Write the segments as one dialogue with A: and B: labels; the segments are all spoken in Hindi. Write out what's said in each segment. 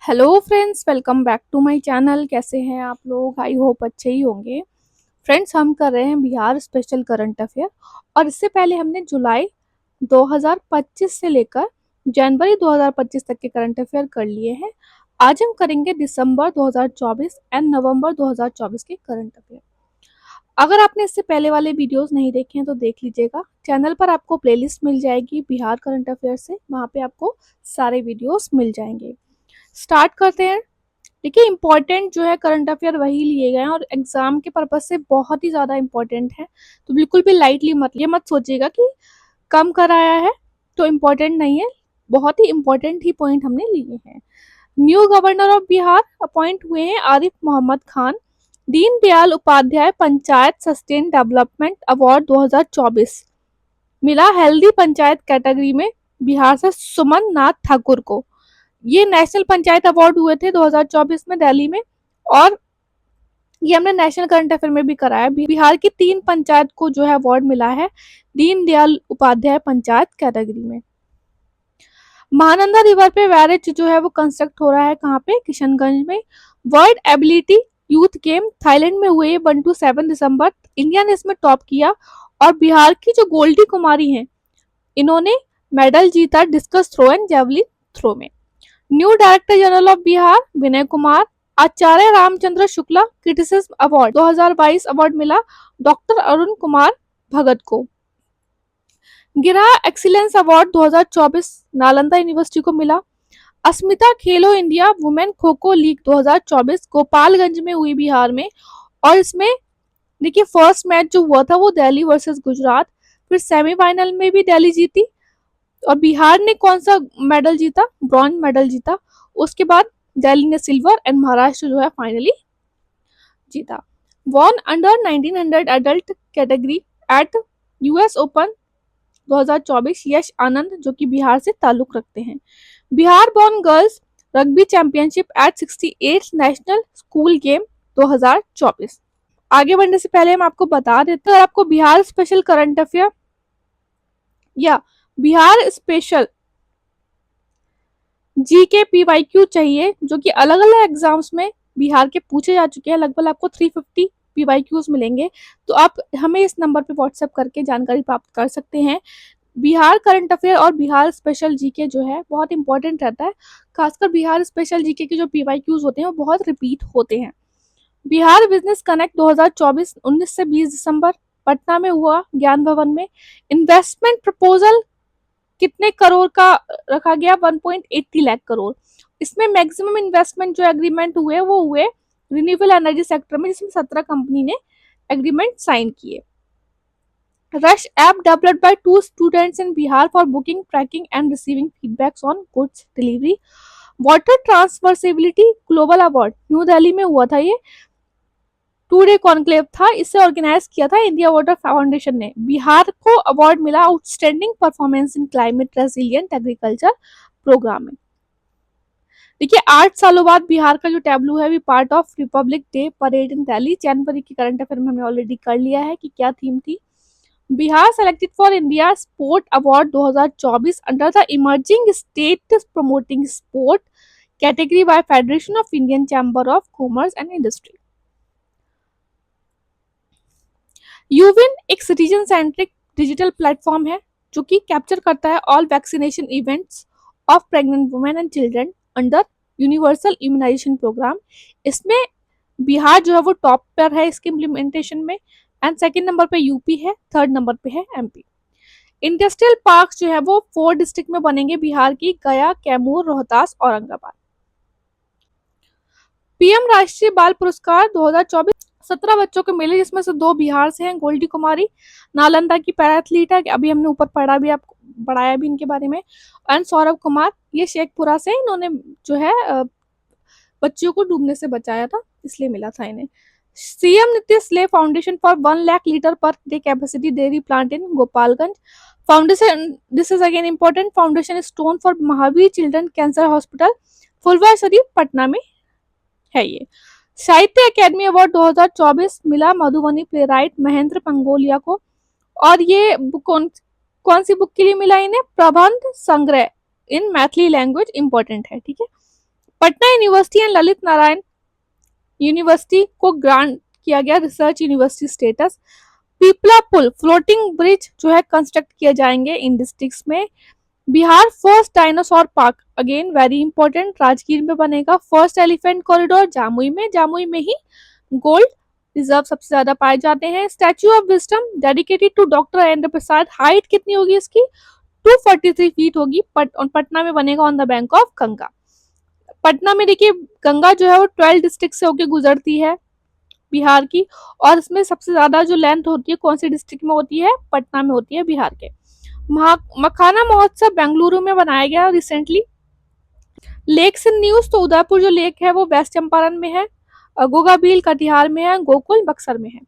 A: Hello friends, welcome back to my channel. कैसे हैं आप लोग? आई होप अच्छे ही होंगे। फ्रेंड्स, हम कर रहे हैं बिहार स्पेशल करंट अफेयर और इससे पहले हमने जुलाई 2025 से लेकर जनवरी 2025 तक के करंट अफेयर कर लिए हैं। आज हम करेंगे दिसंबर 2024 एंड नवंबर 2024 के करंट अफेयर। अगर आपने इससे पहले वाले वीडियोस नहीं देखे हैं तो देख लीजिएगा। चैनल पर आपको प्लेलिस्ट मिल जाएगी बिहार करंट अफेयर से, वहाँ पे आपको सारे वीडियोस मिल जाएंगे। स्टार्ट करते हैं। देखिए, इंपॉर्टेंट जो है करंट अफेयर वही लिए गए हैं और एग्जाम के पर्पज से बहुत ही ज़्यादा इंपॉर्टेंट है, तो बिल्कुल भी लाइटली मत सोचिएगा कि कम कराया है तो इम्पोर्टेंट नहीं है। बहुत ही इंपॉर्टेंट ही पॉइंट हमने लिए हैं। New governor of Bihar appoint हुए हैं Arif Mohammad Khan. Deendayal Upadhyay panchayat sustain development award 2024 मिला हेल्दी पंचायत कैटेगरी में बिहार से सुमन नाथ ठाकुर को। ये नेशनल पंचायत अवार्ड हुए थे 2024 में दिल्ली में, और ये हमने नेशनल करंट अफेयर में भी कराया। बिहार की 3 पंचायत को जो है अवार्ड मिला है दीनदयाल उपाध्याय पंचायत कैटेगरी में। महानंदा रिवर पे बैरेज जो है वो कंस्ट्रक्ट हो रहा है, कहाँ पे? किशनगंज में। World ability youth game Thailand में हुए 1 to 7 दिसंबर। इंडिया ने इसमें टॉप किया और बिहार की जो गोल्डी कुमारी हैं, इन्होंने मेडल जीता discus throw and javelin throw में। New director general of Bihar Vinay Kumar. Acharya Ramchandra Shukla criticism award 2022 award मिला डॉक्टर अरुण कुमार भगत को। गिरा एक्सीलेंस अवार्ड 2024 नालंदा यूनिवर्सिटी को मिला। अस्मिता खेलो India women kho kho league 2024 Gopalganj में हुई बिहार में, और इसमें देखिए फर्स्ट मैच जो हुआ था वो दिल्ली वर्सेस गुजरात, फिर सेमीफाइनल में भी दिल्ली जीती और बिहार ने कौन सा मेडल जीता? ब्रॉन्ज मेडल जीता। उसके बाद दिल्ली ने सिल्वर एंड महाराष्ट्र जो है फाइनली जीता। Won under 1900 adult category at US Open 2024 Yash Anand, जो कि बिहार से ताल्लुक रखते हैं। Bihar born girls rugby championship at 68 national school game 2024। आगे बढ़ने से पहले हम आपको बता देते हैं, अगर आपको बिहार स्पेशल करंट अफेयर या बिहार स्पेशल जीके पीवाईक्यू चाहिए, जो कि अलग अलग एग्जाम्स में बिहार के पूछे जा चुके हैं, लगभग आपको 350 पीवाईक्यूज मिलेंगे, तो आप हमें इस नंबर पे व्हाट्सएप करके जानकारी प्राप्त कर सकते हैं। बिहार करंट अफेयर और बिहार स्पेशल जीके जो है बहुत इंपॉर्टेंट रहता है। खासकर बिहार स्पेशल जीके के जो पीवाईक्यूज होते हैं वो बहुत रिपीट होते हैं। बिहार बिजनेस कनेक्ट 2024 19 से 20 दिसंबर पटना में हुआ ज्ञान भवन में। इन्वेस्टमेंट प्रपोजल कितने करोड़ का रखा गया? 1.80 लाख करोड़। इसमें मैक्सिमम इन्वेस्टमेंट जो एग्रीमेंट हुए वो हुए रिन्यूएबल एनर्जी सेक्टर में, जिसमें 17 कंपनी ने एग्रीमेंट साइन किए। Rush app developed by 2 students in Bihar for booking tracking and receiving feedbacks on goods delivery. Water transversability global award new Delhi में हुआ था। ये 2 डे कॉन्क्लेव था, इसे ऑर्गेनाइज किया था इंडिया वाटर फाउंडेशन ने। बिहार को अवार्ड मिला outstanding performance in climate resilient agriculture programme में। देखिए 8 सालों बाद बिहार का जो टैब्लू है, part of Republic Day parade in Delhi. जनवरी की करंट अफेयर में हमने ऑलरेडी कर लिया है कि क्या थीम थी। Bihar selected for India sport award 2024 under the emerging state promoting sport category by federation of Indian chamber of commerce and industry. यूविन एक सिटीजन सेंट्रिक डिजिटल प्लेटफॉर्म है जो कि कैप्चर करता है all vaccination events of pregnant women and children under universal immunisation programme. इसमें बिहार जो है वो टॉप पर है इसके इम्प्लीमेंटेशन में, एंड सेकंड नंबर पे यूपी है, थर्ड नंबर पे है एमपी। इंडस्ट्रियल पार्क जो है वो 4 डिस्ट्रिक्ट में बनेंगे बिहार की, गया, कैमूर, रोहतास, औरंगाबाद। पीएम राष्ट्रीय बाल पुरस्कार 2024 17 बच्चों को मिले, जिसमें से 2 बिहार से हैं। गोल्डी कुमारी नालंदा की पैरा एथलीट है, अभी हमने ऊपर पढ़ाया भी इनके बारे में। एंड सौरभ कुमार ये शेखपुरा से, इन्होंने जो है बच्चियों को डूबने से बचाया था, इसलिए मिला था इन्हें। सीएम नीतीश ले foundation for 1 lakh litre per day capacity dairy plant in Gopalganj. Foundation, this is again important, foundation stone for Mahavir children cancer hospital Phulwar Sharif Patna में है ये। साहित्य अकेडमी अवार्ड 2024 मिला मधुबनी प्लेराइट महेंद्र पंगोलिया को, और ये बुक कौन सी बुक के लिए मिला इन्हें? प्रबंध संग्रह इन मैथिली लैंग्वेज, इंपॉर्टेंट है, ठीक है। Patna university and Lalit Narayan university को ग्रांट किया गया रिसर्च यूनिवर्सिटी स्टेटस। पीपला पुल फ्लोटिंग ब्रिज जो है कंस्ट्रक्ट किए जाएंगे इन डिस्ट्रिक्ट्स में। Bihar first dinosaur park again very important Rajgir में बनेगा। फर्स्ट एलिफेंट कॉरिडोर जामुई में ही गोल्ड रिजर्व सबसे ज्यादा पाए जाते हैं। Statue of wisdom dedicated to doctor Rajendra Prasad, height कितनी होगी इसकी 243 फीट होगी। पटना में बनेगा on the bank of Ganga. Patna में देखिए गंगा जो है वो 12 डिस्ट्रिक्ट से होकर गुजरती है बिहार की, और इसमें सबसे ज्यादा जो लेंथ होती है कौन सी डिस्ट्रिक्ट में होती है, पटना में होती है बिहार के। मखाना महोत्सव बेंगलुरु में बनाया गया रिसेंटली। लेक्स इन न्यूज तो उदयपुर जो लेक है वो वेस्ट चंपारण में है, गोगाबील कटिहार में है, गोकुल बक्सर में है।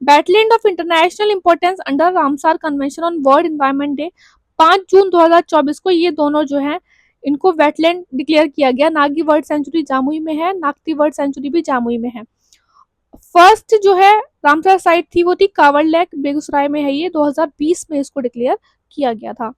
A: Wetland of international importance under Ramsar convention on world environment day 5 जून 2024 को ये दोनों जो हैं इनको वेटलैंड डिक्लेयर किया गया। नागी वर्ल्ड सेंचुरी जामुई में है, नागती वर्ल्ड सेंचुरी भी जामुई में है। फर्स्ट जो है रामसर साइट थी वो थी कांवड़ लेक बेगूसराय में है, ये 2020 में इसको डिक्लेयर किया गया था।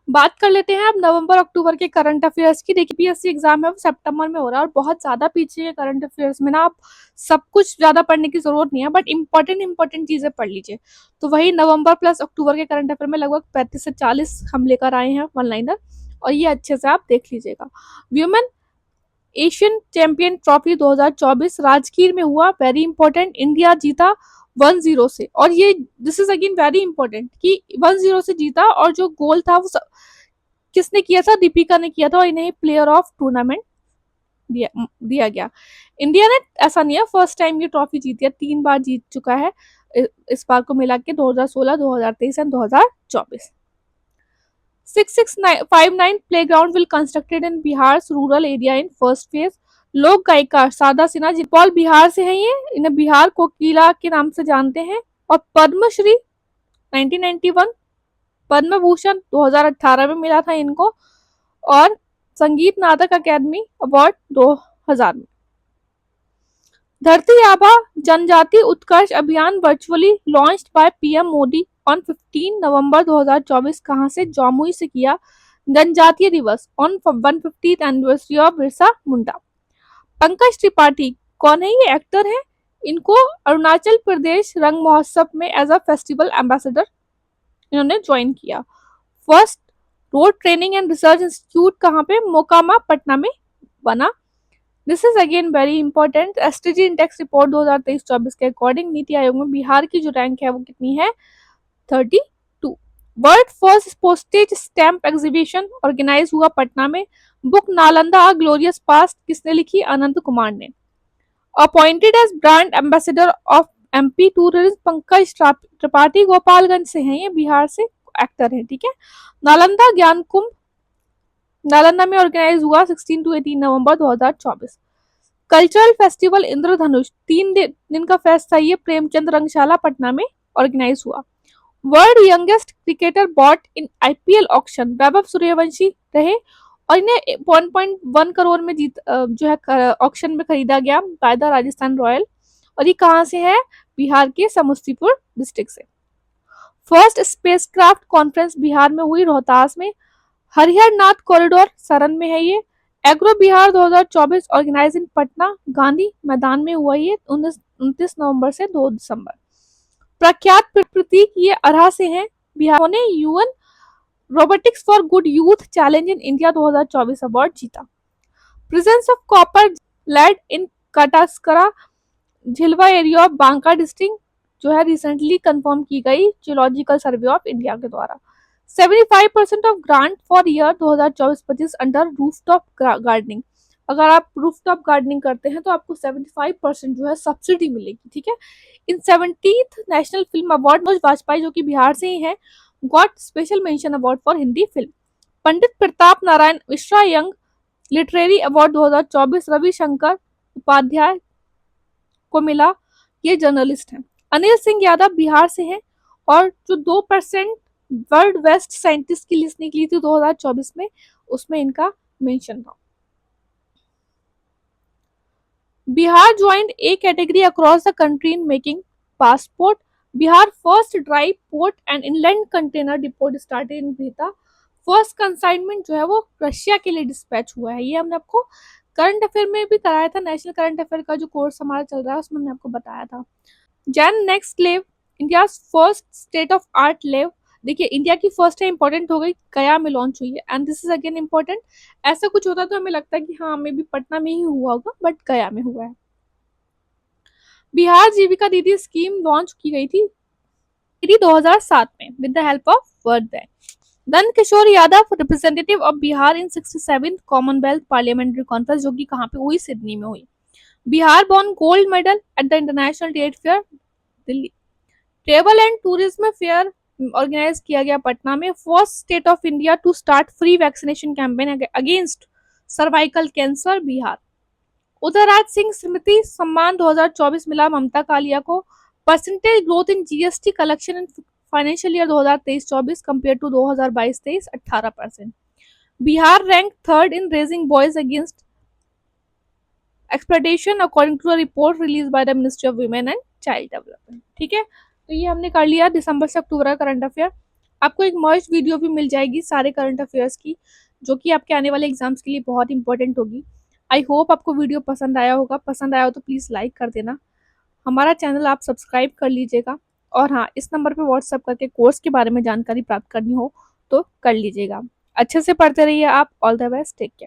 A: बात कर लेते हैं अब नवंबर अक्टूबर के करंट अफेयर्स की। देखिए पीएससी एग्जाम है वो सितंबर में हो रहा है और बहुत ज्यादा पीछे है करंट अफेयर्स में ना, आप सब कुछ ज्यादा पढ़ने की जरूरत नहीं है, बट इंपॉर्टेंट चीजें पढ़ लीजिए। तो वही नवंबर प्लस अक्टूबर के करंट अफेयर में लगभग 35 से 40 हम लेकर आए हैं वन लाइनर, और ये अच्छे से आप देख लीजिएगा। Women Asian champion trophy 2024 Rajgir में हुआ, वेरी इंपॉर्टेंट, इंडिया जीता 1-0 से, और ये this is again very important कि 1-0 से जीता, और जो गोल था वो किसने किया था, दीपिका ने किया था, और इन्हें प्लेयर ऑफ टूर्नामेंट दिया गया। इंडिया ने ऐसा नहीं है फर्स्ट टाइम ये ट्रॉफी जीती है, 3 बार जीत चुका है इस बार को मिला के 2016, 2023 and 2024। 6659 playground will constructed in Bihar's rural area in first phase। लोक गायिका शारदा सिन्हा जितपौल बिहार से हैं, ये इन्हें बिहार कोकिला के नाम से जानते हैं। और पद्मश्री 1991, पद्म भूषण 2018 में मिला था इनको, और संगीत नाटक अकेडमी अवार्ड 2000 में। धरती आबा जनजाति उत्कर्ष अभियान virtually launched by PM Modi on 15 November 2024 कहां से, जामुई से किया जनजातीय दिवस on 150th anniversary of Birsa Munda. Pankaj Tripathi कौन है, ये एक्टर है, इनको अरुणाचल प्रदेश रंग महोत्सव में एज अ फेस्टिवल एम्बेसडर इन्होंने ज्वाइन किया। First road training and research institute कहाँ पे, मोकामा पटना में बना। This is again very important. STG index report 2023-24 के अकॉर्डिंग नीति आयोग में बिहार की जो रैंक है वो कितनी है, 32। World first postage stamp exhibition organise हुआ पटना में। बुक नालंदा ग्लोरियस पास्ट किसने लिखी, अनंत कुमार ने। Appointed as brand ambassador of MP tourism Pankaj Tripathi Gopalganj से हैं, ये बिहार से एक्टर हैं, ठीक है। नालंदा ज्ञान कुंभ नालंदा में ऑर्गेनाइज हुआ 16 to 18 नवंबर 2024। कल्चरल फेस्टिवल इंद्रधनुष 3 दिन का फेस्ट था, ये प्रेमचंद रंगशाला पटना में ऑर्गेनाइज हुआ। World youngest cricketer bought in IPL auction Vaibhav Suryavanshi रहे, और इन्हें 1.1 करोड़ में जीत जो है ऑक्शन में खरीदा गया बाय द राजस्थान रॉयल, और ये कहां से है, बिहार के समस्तीपुर डिस्ट्रिक्ट से। फर्स्ट स्पेसक्राफ्ट कॉन्फ्रेंस बिहार में हुई रोहतास में। हरिहर नाथ कॉरिडोर सरन में है ये। एग्रो बिहार 2024 ऑर्गेनाइज इन पटना गांधी मैदान में हुआ, ये 29 नवंबर से 2 दिसंबर। प्रख्यात प्रतीक ये अरहा से हैं, बिहार ने UN robotics for good youth challenge in India 2024 award जीता। Presence of copper lead in Kataskara Jhilwa area of Banka district जो है रिसेंटली कंफर्म की गई जियोलॉजिकल सर्वे ऑफ इंडिया के द्वारा। 75% of grant for year 2024-25 under rooftop gardening. अगर आप रूफटॉप गार्डनिंग करते हैं तो आपको 75% जो है सब्सिडी मिलेगी, ठीक है। In 70th national film award Manoj Vajpayee जो कि बिहार से ही हैं got special mention award for Hindi film. Pandit Pratap Narayan Mishra young literary award 2024 Ravishankar Upadhyay को मिला, ये जर्नलिस्ट हैं। अनिल सिंह यादव बिहार से हैं, और जो 2% वर्ल्ड बेस्ट साइंटिस्ट की लिस्ट निकली थी 2024 में उसमें इनका मेंशन था। Bihar joined A category across the country in making passport. Bihar first dry port and inland container depot started in Bihta. First consignment जो है वो रशिया के लिए डिस्पैच हुआ है। ये हमने आपको करंट अफेयर में भी कराया था, नेशनल करंट अफेयर का जो कोर्स हमारा चल रहा है उसमें हमने आपको बताया था। जैन नेक्स्ट लेव, India first state of art लेव। देखिए इंडिया की फर्स्ट है, इंपॉर्टेंट हो गई, गया में लॉन्च हुई है and this is again important. ऐसा कुछ होता तो हमें लगता है कि हाँ मे भी पटना में ही हुआ होगा, बट गया में हुआ है। बिहार जीविका दीदी स्कीम लॉन्च की गई थी 2007 में with the help of world bank. Nand Kishore Yadav representative of Bihar in 67th Commonwealth parliamentary conference, जो कि कहाँ पे हुई, सिडनी में हुई। Bihar won gold medal at the international trade fair Delhi. Travel and tourism fair organise किया गया पटना में। First state of India to start free vaccination campaign against cervical cancer, Bihar. Udayraj Singh स्मृति सम्मान 2024 मिला ममता कालिया को। Percentage growth in GST collection in financial year 2023-24 compare to 2022-23 18%। Bihar rank third in raising voice against exploitation according to a report release by the ministry of women and child development. ठीक है, तो ये हमने कर लिया दिसंबर से अक्टूबर का करंट अफेयर। आपको एक मर्ज वीडियो भी मिल जाएगी सारे करंट अफेयर्स की, जो कि आपके आने वाले एग्जाम्स के लिए बहुत इंपॉर्टेंट होगी। आई होप आपको वीडियो पसंद आया होगा, पसंद आया हो तो प्लीज़ लाइक कर देना, हमारा चैनल आप सब्सक्राइब कर लीजिएगा, और हाँ इस नंबर पर व्हाट्सअप करके कोर्स के बारे में जानकारी प्राप्त करनी हो तो कर लीजिएगा। अच्छे से पढ़ते रहिए आप। All the best, take care.